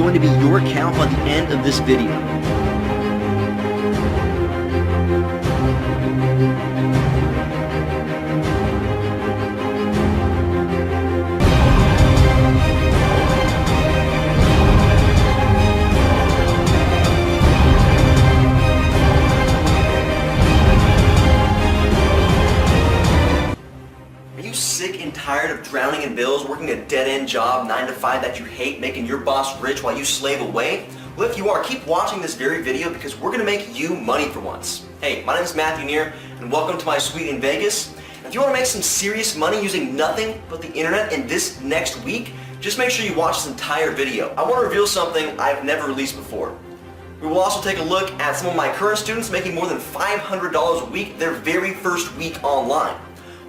going to be your account by the end of this video. Sick and tired of drowning in bills, working a dead-end job, 9 to 5 that you hate, making your boss rich while you slave away? Well, if you are, keep watching this very video because we're going to make you money for once. Hey, my name is Matthew Neer, and welcome to my suite in Vegas. And if you want to make some serious money using nothing but the internet in this next week, just make sure you watch this entire video. I want to reveal something I've never released before. We will also take a look at some of my current students making more than $500 a week their very first week online.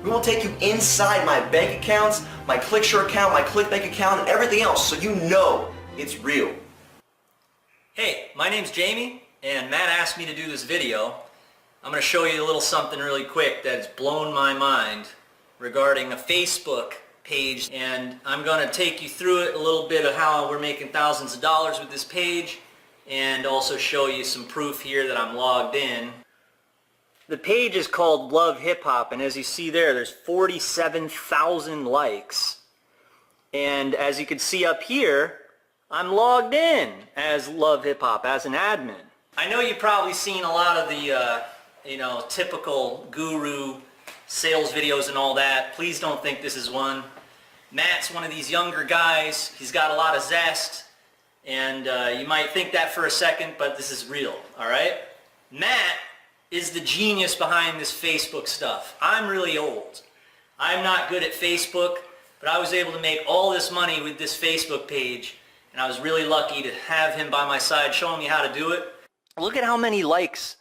We will take you inside my bank accounts, my Clicksure account, my Clickbank account, and everything else so you know it's real. Hey, my name's Jamie, and Matt asked me to do this video. I'm going to show you a little something really quick that's blown my mind regarding a Facebook page, and I'm going to take you through it a little bit of how we're making thousands of dollars with this page, and also show you some proof here that I'm logged in. The page is called Love Hip Hop, and as you see there's 47,000 likes. And as you can see up here, I'm logged in as Love Hip Hop, as an admin. I know you've probably seen a lot of the, typical guru sales videos and all that. Please don't think this is one. Matt's one of these younger guys. He's got a lot of zest, and you might think that for a second, but this is real, all right? Matt is the genius behind this Facebook stuff. I'm really old. I'm not good at Facebook, but I was able to make all this money with this Facebook page, and I was really lucky to have him by my side showing me how to do it. Look at how many likes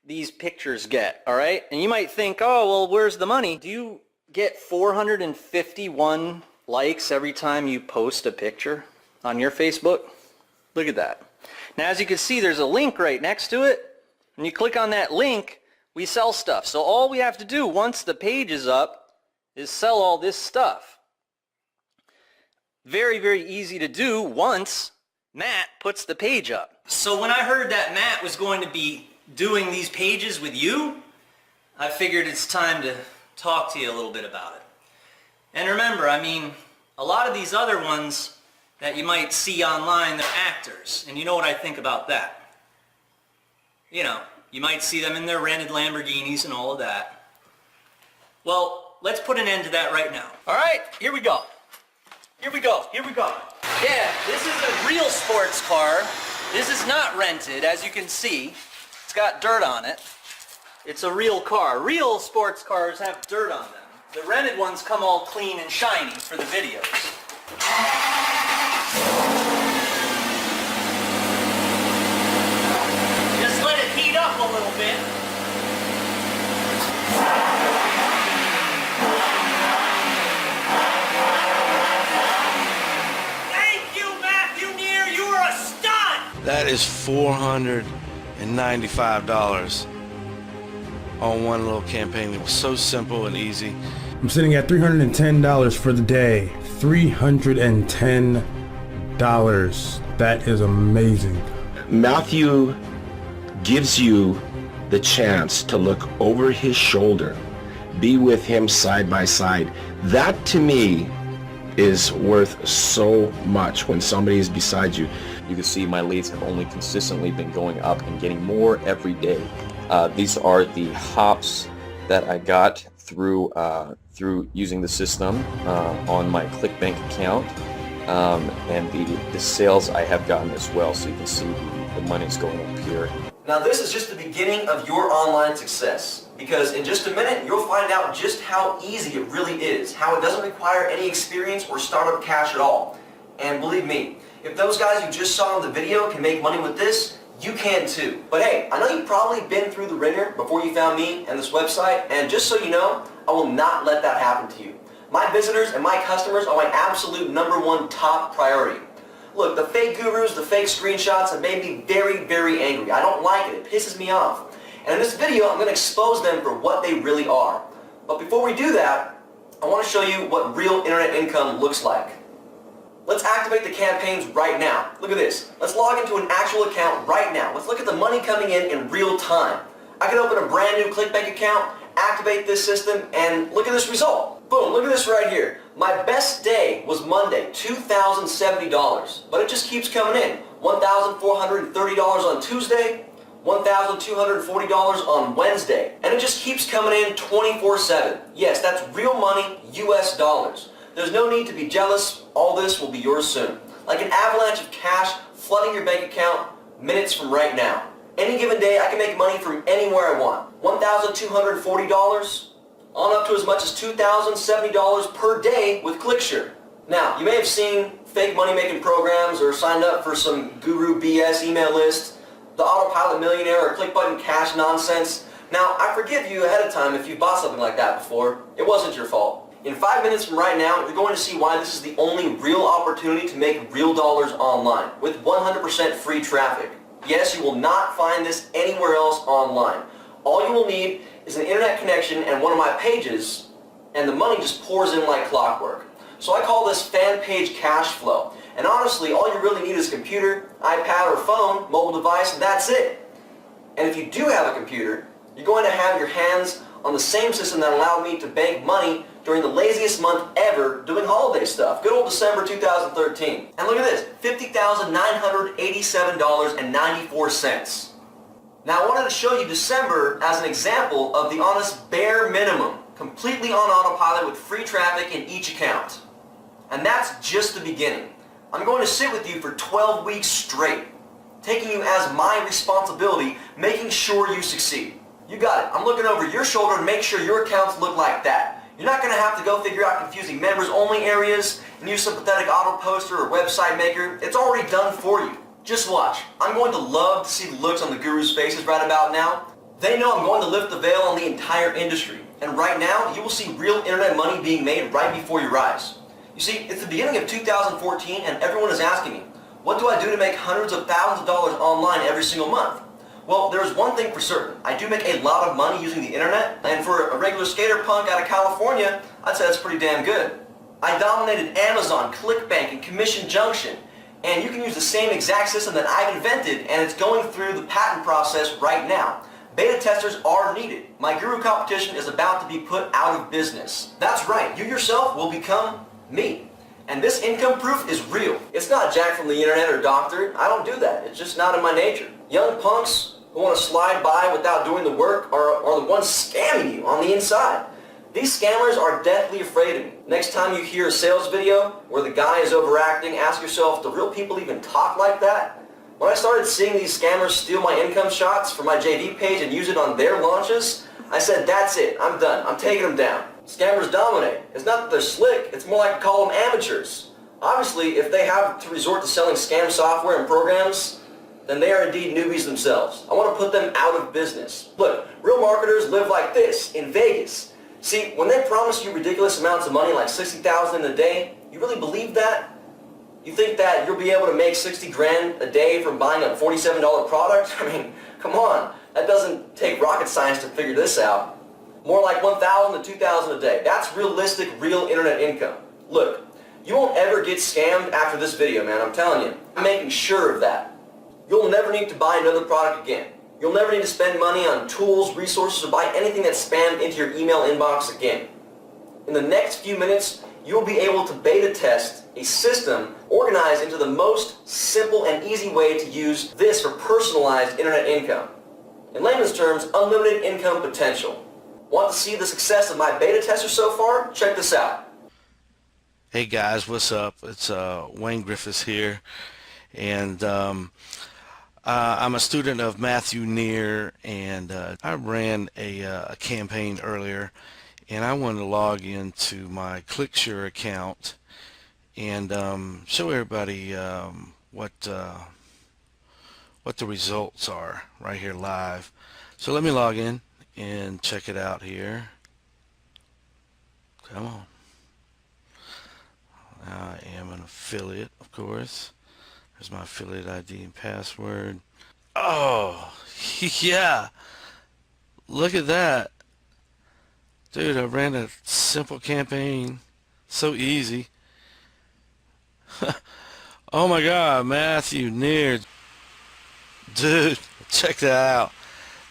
these pictures get, all right? And you might think, oh, well, where's the money? Do you get 451 likes every time you post a picture on your Facebook? Look at that. Now, as you can see, there's a link right next to it. When you click on that link, we sell stuff. So all we have to do once the page is up is sell all this stuff. Very, very easy to do once Matt puts the page up. So when I heard that Matt was going to be doing these pages with you, I figured it's time to talk to you a little bit about it. And remember, a lot of these other ones that you might see online, they're actors. And you know what I think about that. You might see them in their rented Lamborghinis and all of that. Well, let's put an end to that right now. All right, here we go. Here we go. Yeah, this is a real sports car. This is not rented, as you can see. It's got dirt on it. It's a real car. Real sports cars have dirt on them. The rented ones come all clean and shiny for the videos. Up a little bit. Thank you, Matthew Neer. You are a stud. That is $495 on one little campaign. It was so simple and easy. I'm sitting at $310 for the day. $310. That is amazing. Matthew gives you the chance to look over his shoulder, be with him side by side. That to me is worth so much when somebody is beside you. You can see my leads have only consistently been going up and getting more every day. These are the hops that I got through using the system on my Clickbank account, and the sales I have gotten as well. So you can see the money's going up here. Now this is just the beginning of your online success, because in just a minute you'll find out just how easy it really is, how it doesn't require any experience or startup cash at all. And believe me, if those guys you just saw in the video can make money with this, you can too. But hey, I know you've probably been through the ringer before you found me and this website, and just so you know, I will not let that happen to you. My visitors and my customers are my absolute #1 top priority. Look, the fake gurus, the fake screenshots have made me very, very angry. I don't like it. It pisses me off. And in this video, I'm going to expose them for what they really are. But before we do that, I want to show you what real internet income looks like. Let's activate the campaigns right now. Look at this. Let's log into an actual account right now. Let's look at the money coming in real time. I can open a brand new Clickbank account, activate this system, and look at this result. Boom, look at this right here. My best day was Monday, $2,070, but it just keeps coming in. $1,430 on Tuesday, $1,240 on Wednesday, and it just keeps coming in 24/7. Yes, that's real money, US dollars. There's no need to be jealous. All this will be yours soon. Like an avalanche of cash flooding your bank account minutes from right now. Any given day, I can make money from anywhere I want. $1,240 on up to as much as $2,070 per day with Clicksure. Now, you may have seen fake money-making programs or signed up for some guru BS email list, the autopilot millionaire or click button cash nonsense. Now, I forgive you ahead of time if you bought something like that before. It wasn't your fault. In 5 minutes from right now, you're going to see why this is the only real opportunity to make real dollars online with 100% free traffic. Yes, you will not find this anywhere else online. All you will need is an internet connection and one of my pages, and the money just pours in like clockwork. So I call this fan page cash flow. And honestly, all you really need is a computer, iPad or phone, mobile device, and that's it. And if you do have a computer, you're going to have your hands on the same system that allowed me to bank money during the laziest month ever doing holiday stuff. Good old December 2013. And look at this, $50,987.94. Now I wanted to show you December as an example of the honest bare minimum, completely on autopilot with free traffic in each account. And that's just the beginning. I'm going to sit with you for 12 weeks straight, taking you as my responsibility, making sure you succeed. You got it. I'm looking over your shoulder to make sure your accounts look like that. You're not going to have to go figure out confusing members-only areas and use some pathetic auto poster or website maker. It's already done for you. Just watch. I'm going to love to see the looks on the gurus' faces right about now. They know I'm going to lift the veil on the entire industry. And right now, you will see real internet money being made right before your eyes. You see, it's the beginning of 2014 and everyone is asking me, what do I do to make hundreds of thousands of dollars online every single month? Well, there's one thing for certain. I do make a lot of money using the internet, and for a regular skater punk out of California, I'd say that's pretty damn good. I dominated Amazon, Clickbank, and Commission Junction, and you can use the same exact system that I've invented, and it's going through the patent process right now. Beta testers are needed. My guru competition is about to be put out of business. That's right, you yourself will become me. And this income proof is real. It's not Jack from the internet or doctor. I don't do that. It's just not in my nature. Young punks who want to slide by without doing the work are the ones scamming you on the inside. These scammers are deathly afraid of me. Next time you hear a sales video where the guy is overacting, ask yourself, do real people even talk like that? When I started seeing these scammers steal my income shots from my JV page and use it on their launches, I said, that's it. I'm done. I'm taking them down. Scammers dominate. It's not that they're slick. It's more like I call them amateurs. Obviously, if they have to resort to selling scam software and programs, then they are indeed newbies themselves. I want to put them out of business. Look, real marketers live like this, in Vegas. See, when they promise you ridiculous amounts of money like $60,000 in a day, you really believe that? You think that you'll be able to make 60 grand a day from buying a $47 product? I mean, come on. That doesn't take rocket science to figure this out. More like $1,000 to $2,000 a day. That's realistic, real internet income. Look, you won't ever get scammed after this video, man. I'm telling you. I'm making sure of that. You'll never need to buy another product again. You'll never need to spend money on tools, resources, or buy anything that's spammed into your email inbox again. In the next few minutes, you'll be able to beta test a system organized into the most simple and easy way to use this for personalized internet income. In layman's terms, unlimited income potential. Want to see the success of my beta tester so far? Check this out. Hey guys, what's up? It's Wayne Griffiths here, and I'm a student of Matthew Neer, and I ran a campaign earlier, and I wanted to log into my Clicksure account and show everybody what the results are right here live. So let me log in and check it out here. Come on. I am an affiliate, of course. There's my affiliate ID and password. Oh, yeah. Look at that. Dude, I ran a simple campaign. So easy. Oh my God, Matthew Near. Dude, check that out.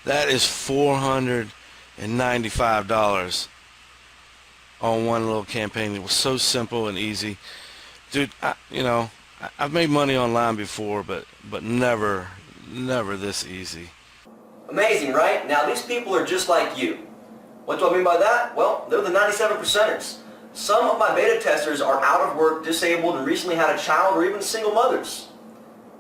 That is $495 on one little campaign. It was so simple and easy. Dude, I've made money online before, but never this easy. Amazing, right? Now these people are just like you. What do I mean by that? Well, they're the 97%ers. Some of my beta testers are out of work, disabled, and recently had a child, or even single mothers.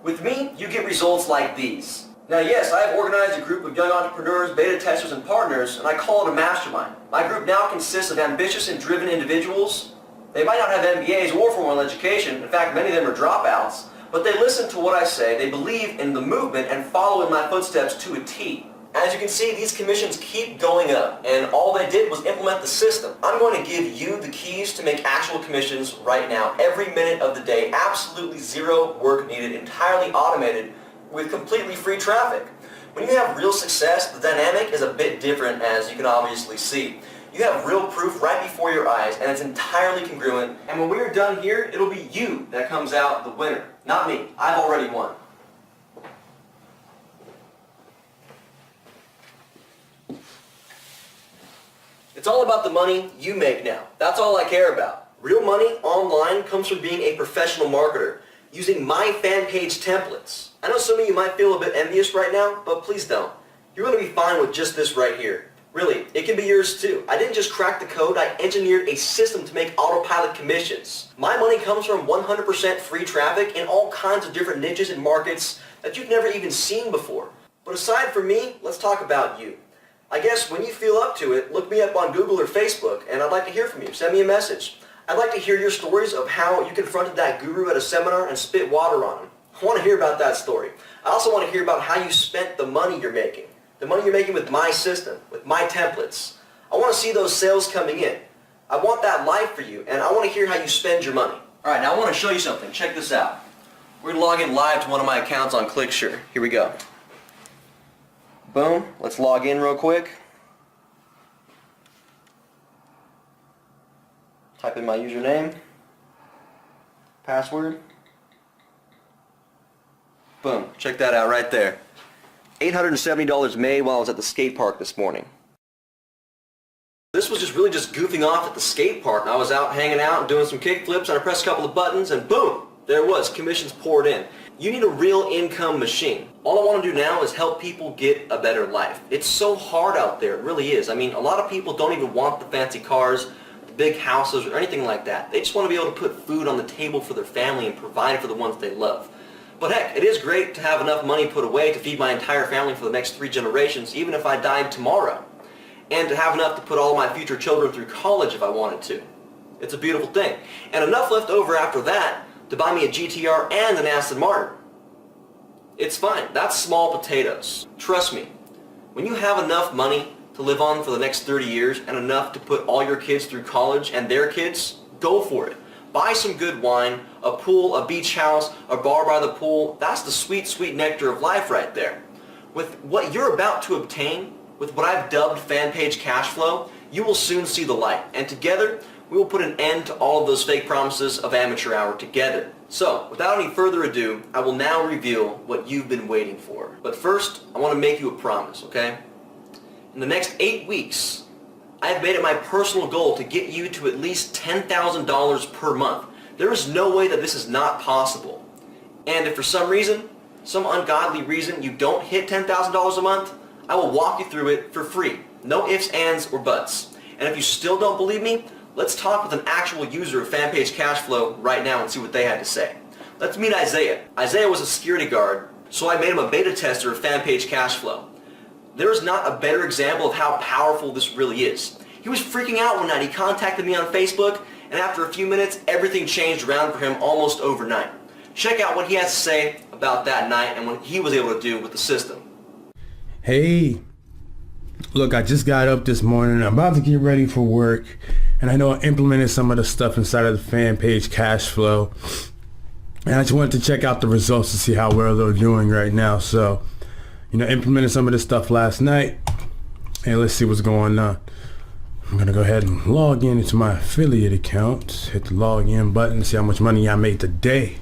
With me, you get results like these. Now yes, I have organized a group of young entrepreneurs, beta testers, and partners, and I call it a mastermind. My group now consists of ambitious and driven individuals. They might not have MBAs or formal education. In fact, many of them are dropouts. But they listen to what I say, they believe in the movement, and follow in my footsteps to a T. As you can see, these commissions keep going up, and all they did was implement the system. I'm going to give you the keys to make actual commissions right now, every minute of the day, absolutely zero work needed, entirely automated, with completely free traffic. When you have real success, the dynamic is a bit different, as you can obviously see. You have real proof right before your eyes, and it's entirely congruent, and when we are done here, it'll be you that comes out the winner, not me. I've already won. It's all about the money you make now. That's all I care about. Real money online comes from being a professional marketer, using my fan page templates. I know some of you might feel a bit envious right now, but please don't. You're going to be fine with just this right here. Really, it can be yours too. I didn't just crack the code, I engineered a system to make autopilot commissions. My money comes from 100% free traffic in all kinds of different niches and markets that you've never even seen before. But aside from me, let's talk about you. I guess when you feel up to it, look me up on Google or Facebook, and I'd like to hear from you. Send me a message. I'd like to hear your stories of how you confronted that guru at a seminar and spit water on him. I want to hear about that story. I also want to hear about how you spent the money you're making. The money you're making with my system, with my templates. I want to see those sales coming in. I want that life for you, and I want to hear how you spend your money. All right, now I want to show you something. Check this out. We're going to log in live to one of my accounts on Clicksure. Here we go. Boom. Let's log in real quick. Type in my username, password. Boom. Check that out right there. $870 made while I was at the skate park this morning. This was just really just goofing off at the skate park. I was out hanging out and doing some kick flips, and I pressed a couple of buttons, and boom, there it was. Commissions poured in. You need a real income machine. All I want to do now is help people get a better life. It's so hard out there, it really is. I mean, a lot of people don't even want the fancy cars, the big houses, or anything like that. They just want to be able to put food on the table for their family and provide for the ones they love. But heck, it is great to have enough money put away to feed my entire family for the next 3 generations, even if I died tomorrow. And to have enough to put all my future children through college if I wanted to. It's a beautiful thing. And enough left over after that to buy me a GTR and an Aston Martin. It's fine. That's small potatoes. Trust me. When you have enough money to live on for the next 30 years and enough to put all your kids through college and their kids, go for it. Buy some good wine, a pool, a beach house, a bar by the pool. That's the sweet, sweet nectar of life right there. With what you're about to obtain, with what I've dubbed fan page cash flow, you will soon see the light. And together, we will put an end to all of those fake promises of amateur hour together. So, without any further ado, I will now reveal what you've been waiting for. But first, I want to make you a promise, okay? In the next 8 weeks, I have made it my personal goal to get you to at least $10,000 per month. There is no way that this is not possible. And if for some reason, some ungodly reason, you don't hit $10,000 a month, I will walk you through it for free. No ifs, ands, or buts. And if you still don't believe me, let's talk with an actual user of FanPage Cashflow right now and see what they had to say. Let's meet Isaiah. Isaiah was a security guard, so I made him a beta tester of FanPage Cashflow. There is not a better example of how powerful this really is. He was freaking out one night. He contacted me on Facebook, and after a few minutes, everything changed around for him almost overnight. Check out what he has to say about that night and what he was able to do with the system. Hey, look, I just got up this morning. I'm about to get ready for work, and I know I implemented some of the stuff inside of the fan page cash flow, and I just wanted to check out the results to see how well they're doing right now. So, implemented some of this stuff last night. Hey, let's see what's going on. I'm gonna go ahead and log in into my affiliate account. Hit the login button, see how much money I made today.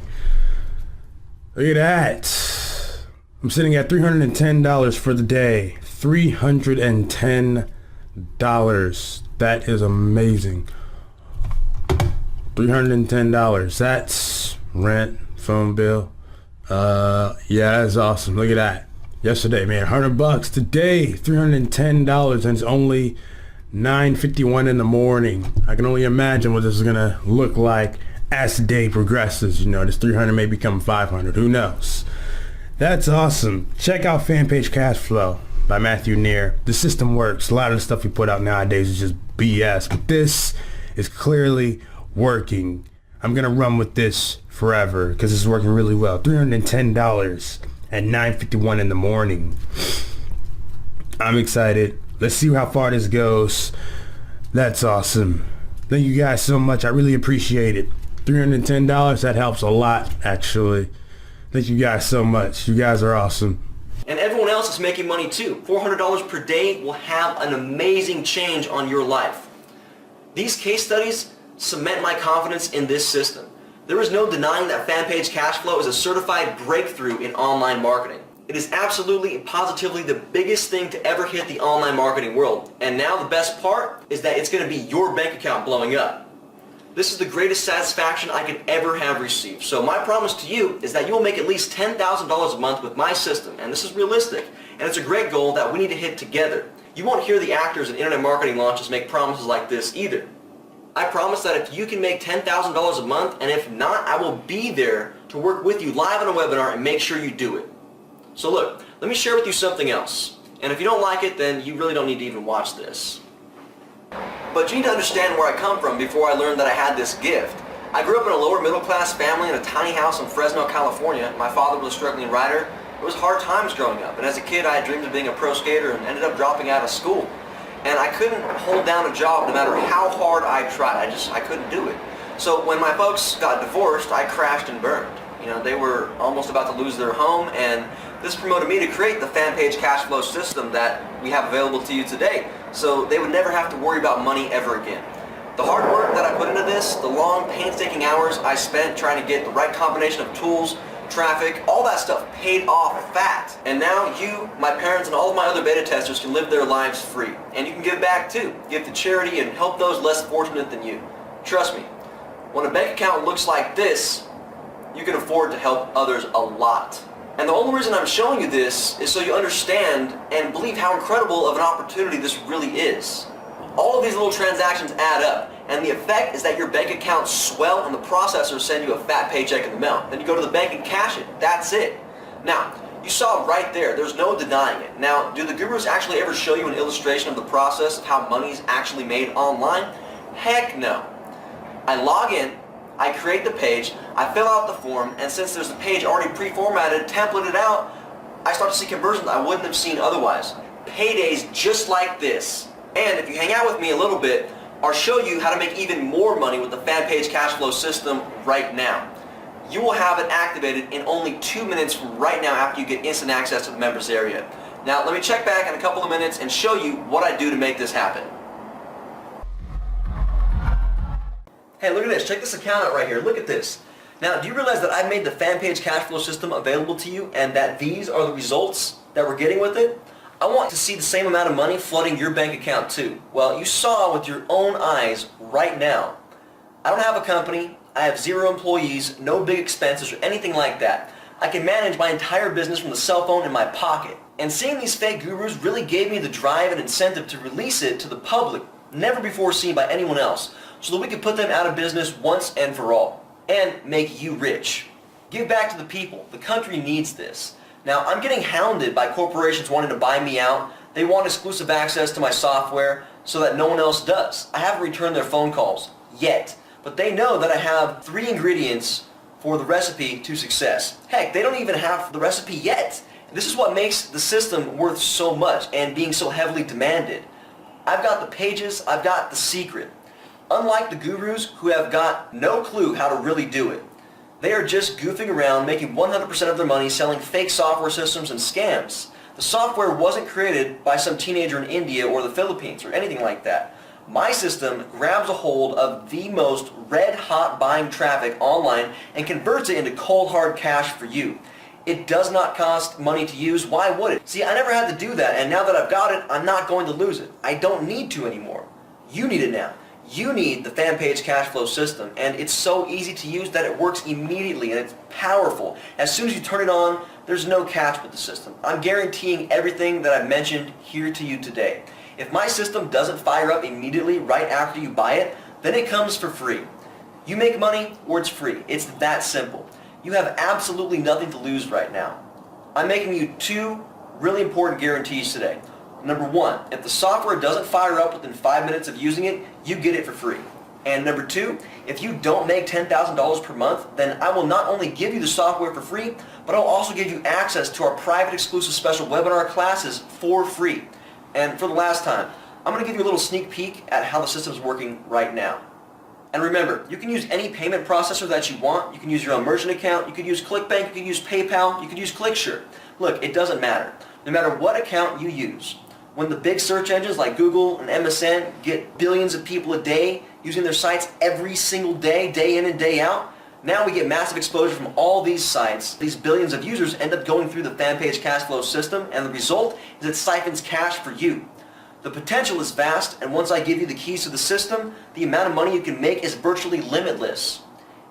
Look at that. I'm sitting at $310 for the day. $310. That is amazing. $310. That's rent, phone bill. Yeah, that's awesome. Look at that. Yesterday, man, $100. Today, $310, and it's only 9:51 in the morning. I can only imagine what this is gonna look like as the day progresses. You know, this 300 may become 500. Who knows? That's awesome. Check out Fanpage Cashflow by Matthew Neer. The system works. A lot of the stuff we put out nowadays is just BS, but this is clearly working. I'm gonna run with this forever because it's working really well. $310 at 9:51 in the morning. I'm excited. Let's see how far this goes. That's awesome. Thank you guys so much. I really appreciate it. $310, that helps a lot, actually. Thank you guys so much. You guys are awesome. And everyone else is making money too. $400 per day will have an amazing change on your life. These case studies cement my confidence in this system. There is no denying that Fanpage Cashflow is a certified breakthrough in online marketing. It is absolutely and positively the biggest thing to ever hit the online marketing world. And now the best part is that it's going to be your bank account blowing up. This is the greatest satisfaction I could ever have received. So my promise to you is that you will make at least $10,000 a month with my system. And this is realistic. And it's a great goal that we need to hit together. You won't hear the actors in internet marketing launches make promises like this either. I promise that if you can make $10,000 a month, and if not, I will be there to work with you live on a webinar and make sure you do it. So look, let me share with you something else. And if you don't like it, then you really don't need to even watch this. But you need to understand where I come from before I learned that I had this gift. I grew up in a lower middle class family in a tiny house in Fresno, California. My father was a struggling writer. It was hard times growing up. And as a kid, I had dreamed of being a pro skater and ended up dropping out of school. And I couldn't hold down a job no matter how hard I tried. I couldn't do it. So when my folks got divorced, I crashed and burned. You know, they were almost about to lose their home, and this promoted me to create the Fanpage Cashflow system that we have available to you today, so they would never have to worry about money ever again. The hard work that I put into this, the long, painstaking hours I spent trying to get the right combination of tools, traffic, all that stuff paid off fat. And now you, my parents, and all of my other beta testers can live their lives free. And you can give back too. Give to charity and help those less fortunate than you. Trust me, when a bank account looks like this, you can afford to help others a lot. And the only reason I'm showing you this is so you understand and believe how incredible of an opportunity this really is. All of these little transactions add up, and the effect is that your bank accounts swell and the processors send you a fat paycheck in the mail. Then you go to the bank and cash it. That's it. Now, you saw right there, there's no denying it. Now, do the gurus actually ever show you an illustration of the process of how money's actually made online? Heck no. I log in, I create the page, I fill out the form, and since there's a page already pre-formatted, templated out, I start to see conversions I wouldn't have seen otherwise. Paydays just like this. And if you hang out with me a little bit, I'll show you how to make even more money with the Fanpage Cashflow system right now. You will have it activated in only 2 minutes from right now after you get instant access to the members area. Now let me check back in a couple of minutes and show you what I do to make this happen. Hey, look at this. Check this account out right here. Look at this. Now, do you realize that I've made the Fanpage Cashflow system available to you and that these are the results that we're getting with it? I want to see the same amount of money flooding your bank account too. Well, you saw with your own eyes right now. I don't have a company. I have 0 employees, no big expenses or anything like that. I can manage my entire business from the cell phone in my pocket. And seeing these fake gurus really gave me the drive and incentive to release it to the public, never before seen by anyone else, so that we could put them out of business once and for all, and make you rich. Give back to the people. The country needs this. Now, I'm getting hounded by corporations wanting to buy me out. They want exclusive access to my software so that no one else does. I haven't returned their phone calls yet, but they know that I have 3 ingredients for the recipe to success. Heck, they don't even have the recipe yet. This is what makes the system worth so much and being so heavily demanded. I've got the pages, I've got the secret. Unlike the gurus who have got no clue how to really do it. They are just goofing around, making 100% of their money selling fake software systems and scams. The software wasn't created by some teenager in India or the Philippines or anything like that. My system grabs a hold of the most red-hot buying traffic online and converts it into cold hard cash for you. It does not cost money to use. Why would it? See, I never had to do that, and now that I've got it, I'm not going to lose it. I don't need to anymore. You need it now. You need the fan page cash flow system, and it's so easy to use that it works immediately, and it's powerful. As soon as you turn it on, there's no catch with the system. I'm guaranteeing everything that I've mentioned here to you today. If my system doesn't fire up immediately right after you buy it, then it comes for free. You make money or it's free. It's that simple. You have absolutely nothing to lose right now. I'm making you two really important guarantees today. Number one, if the software doesn't fire up within 5 minutes of using it, you get it for free. And number two, if you don't make $10,000 per month, then I will not only give you the software for free, but I'll also give you access to our private exclusive special webinar classes for free. And for the last time, I'm going to give you a little sneak peek at how the system's working right now. And remember, you can use any payment processor that you want. You can use your own merchant account. You can use Clickbank. You can use PayPal. You can use Clicksure. Look, it doesn't matter. No matter what account you use, when the big search engines like Google and MSN get billions of people a day using their sites every single day, day in and day out, now we get massive exposure from all these sites. These billions of users end up going through the fan page cash flow system, and the result is it siphons cash for you. The potential is vast, and once I give you the keys to the system, the amount of money you can make is virtually limitless.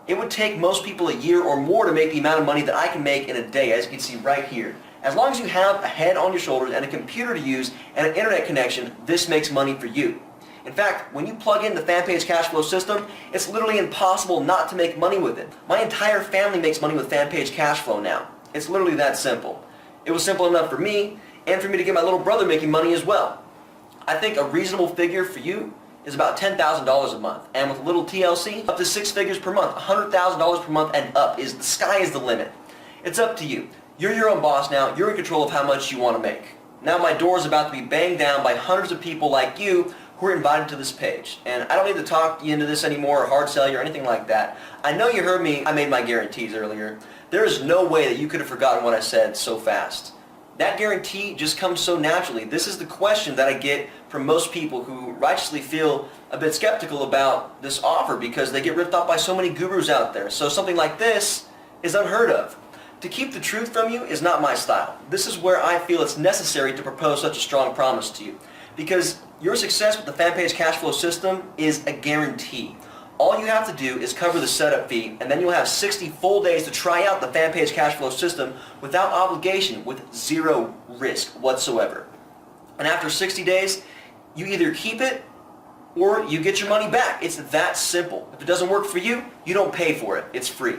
It would take most people a year or more to make the amount of money that I can make in a day, as you can see right here. As long as you have a head on your shoulders and a computer to use and an internet connection, this makes money for you. In fact, when you plug in the fan page cash flow system, it's literally impossible not to make money with it. My entire family makes money with fan page cash flow now. It's literally that simple. It was simple enough for me and for me to get my little brother making money as well. I think a reasonable figure for you is about $10,000 a month, and with a little TLC, up to 6 figures per month, $100,000 per month and up. The sky is the limit. It's up to you. You're your own boss now. You're in control of how much you want to make. Now my door is about to be banged down by hundreds of people like you who are invited to this page. And I don't need to talk you into this anymore or hard sell you or anything like that. I know you heard me. I made my guarantees earlier. There is no way that you could have forgotten what I said so fast. That guarantee just comes so naturally. This is the question that I get from most people who righteously feel a bit skeptical about this offer because they get ripped off by so many gurus out there. So something like this is unheard of. To keep the truth from you is not my style. This is where I feel it's necessary to propose such a strong promise to you. Because your success with the fan page cash flow system is a guarantee. All you have to do is cover the setup fee, and then you'll have 60 full days to try out the fan page cash flow system without obligation, with zero risk whatsoever. And after 60 days, you either keep it or you get your money back. It's that simple. If it doesn't work for you, you don't pay for it. It's free.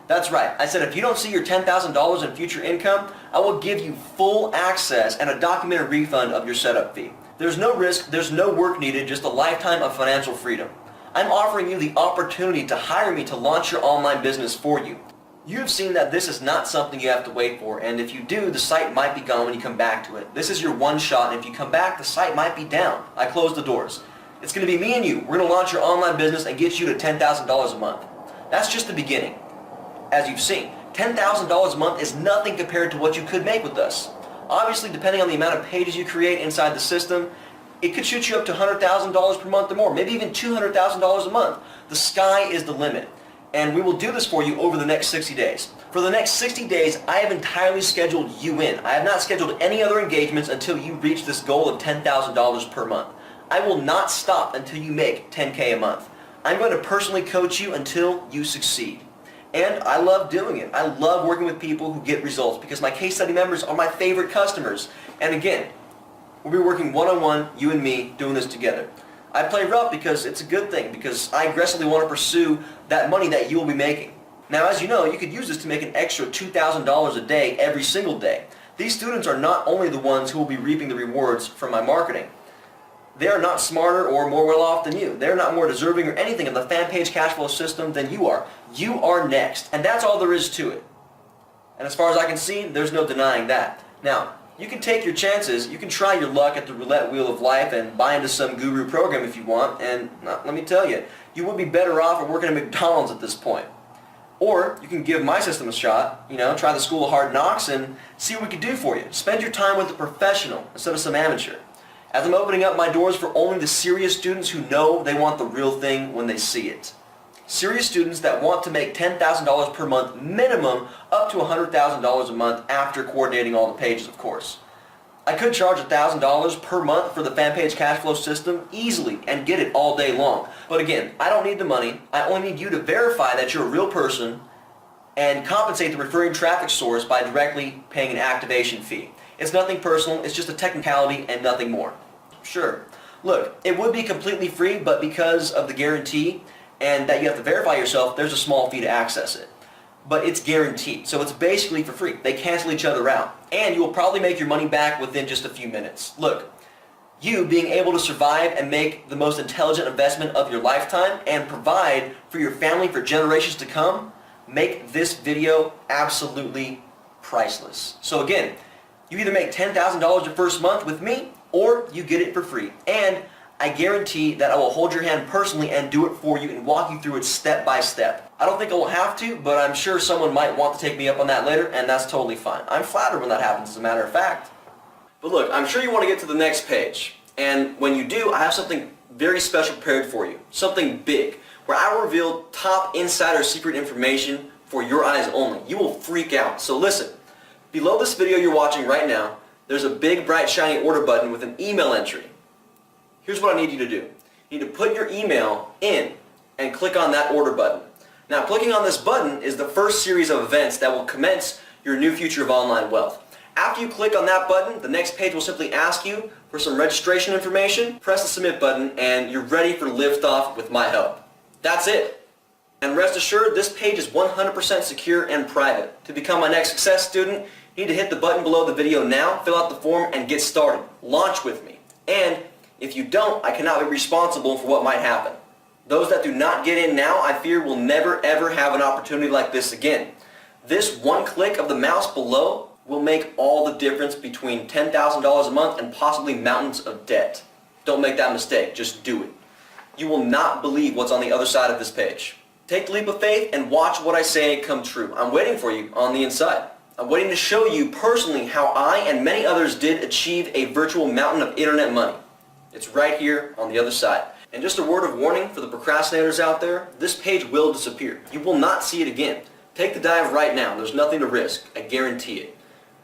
That's right. I said if you don't see your $10,000 in future income, I will give you full access and a documented refund of your setup fee. There's no risk, there's no work needed, just a lifetime of financial freedom. I'm offering you the opportunity to hire me to launch your online business for you. You've seen that this is not something you have to wait for, and if you do, the site might be gone when you come back to it. This is your one shot, and if you come back, the site might be down. I closed the doors. It's going to be me and you. We're going to launch your online business and get you to $10,000 a month. That's just the beginning. As you've seen, $10,000 a month is nothing compared to what you could make with us. Obviously, depending on the amount of pages you create inside the system, it could shoot you up to $100,000 per month or more, maybe even $200,000 a month. The sky is the limit, and we will do this for you over the next 60 days. For the next 60 days, I have entirely scheduled you in. I have not scheduled any other engagements until you reach this goal of $10,000 per month. I will not stop until you make $10K a month. I'm going to personally coach you until you succeed. And I love doing it. I love working with people who get results because my case study members are my favorite customers. And again, we'll be working one-on-one, you and me, doing this together. I play rough because it's a good thing, because I aggressively want to pursue that money that you will be making. Now, as you know, you could use this to make an extra $2,000 a day every single day. These students are not only the ones who will be reaping the rewards from my marketing. They are not smarter or more well off than you. They're not more deserving or anything of the fan page cash flow system than you are. You are next, and that's all there is to it. And as far as I can see, there's no denying that. Now, you can take your chances. You can try your luck at the roulette wheel of life and buy into some guru program if you want, and let me tell you, you would be better off at working at McDonald's at this point. Or you can give my system a shot, try the school of hard knocks and see what we can do for you. Spend your time with a professional instead of some amateur. as I'm opening up my doors for only the serious students who know they want the real thing when they see it. Serious students that want to make $10,000 per month minimum, up to $100,000 a month after coordinating all the pages, of course. I could charge $1,000 per month for the fan page cash flow system easily and get it all day long. But again, I don't need the money. I only need you to verify that you're a real person and compensate the referring traffic source by directly paying an activation fee. It's nothing personal, it's just a technicality and nothing more. Sure. Look, it would be completely free, but because of the guarantee and that you have to verify yourself, there's a small fee to access it. But it's guaranteed, so it's basically for free. They cancel each other out, and you will probably make your money back within just a few minutes. Look, you being able to survive and make the most intelligent investment of your lifetime and provide for your family for generations to come, make this video absolutely priceless. So again, you either make $10,000 your first month with me, or you get it for free. And I guarantee that I will hold your hand personally and do it for you and walk you through it step by step. I don't think I will have to, but I'm sure someone might want to take me up on that later, and that's totally fine. I'm flattered when that happens, as a matter of fact. But look, I'm sure you want to get to the next page. And when you do, I have something very special prepared for you. Something big, where I will reveal top insider secret information for your eyes only. You will freak out. So listen, below this video you're watching right now, there's a big, bright, shiny order button with an email entry. Here's what I need you to do. You need to put your email in and click on that order button. Now, clicking on this button is the first series of events that will commence your new future of online wealth. After you click on that button, the next page will simply ask you for some registration information. Press the submit button and you're ready for liftoff with my help. That's it. And rest assured, this page is 100% secure and private. To become my next success student, you need to hit the button below the video now, fill out the form, and get started. Launch with me. And if you don't, I cannot be responsible for what might happen. Those that do not get in now, I fear will never ever have an opportunity like this again. This one click of the mouse below will make all the difference between $10,000 a month and possibly mountains of debt. Don't make that mistake, just do it. You will not believe what's on the other side of this page. Take the leap of faith and watch what I say come true. I'm waiting for you on the inside. I'm waiting to show you personally how I and many others did achieve a virtual mountain of internet money. It's right here on the other side. And just a word of warning for the procrastinators out there, this page will disappear. You will not see it again. Take the dive right now. There's nothing to risk. I guarantee it.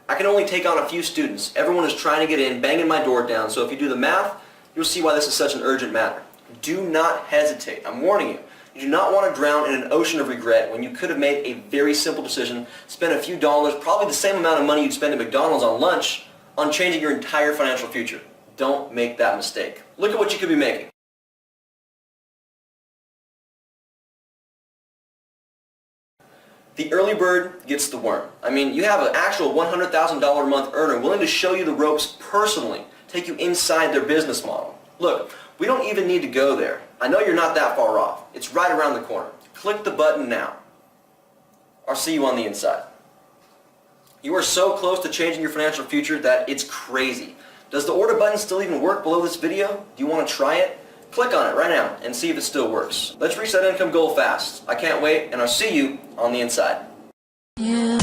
I can only take on a few students. Everyone is trying to get in, banging my door down, so if you do the math, you'll see why this is such an urgent matter. Do not hesitate. I'm warning you. You do not want to drown in an ocean of regret when you could have made a very simple decision, spend a few dollars, probably the same amount of money you'd spend at McDonald's on lunch, on changing your entire financial future. Don't make that mistake. Look at what you could be making. The early bird gets the worm. I mean, you have an actual $100,000 a month earner willing to show you the ropes personally, take you inside their business model. Look, we don't even need to go there. I know you're not that far off. It's right around the corner. Click the button now. I'll see you on the inside. You are so close to changing your financial future that it's crazy. Does the order button still even work below this video? Do you want to try it? Click on it right now and see if it still works. Let's reach that income goal fast. I can't wait, and I'll see you on the inside. Yeah.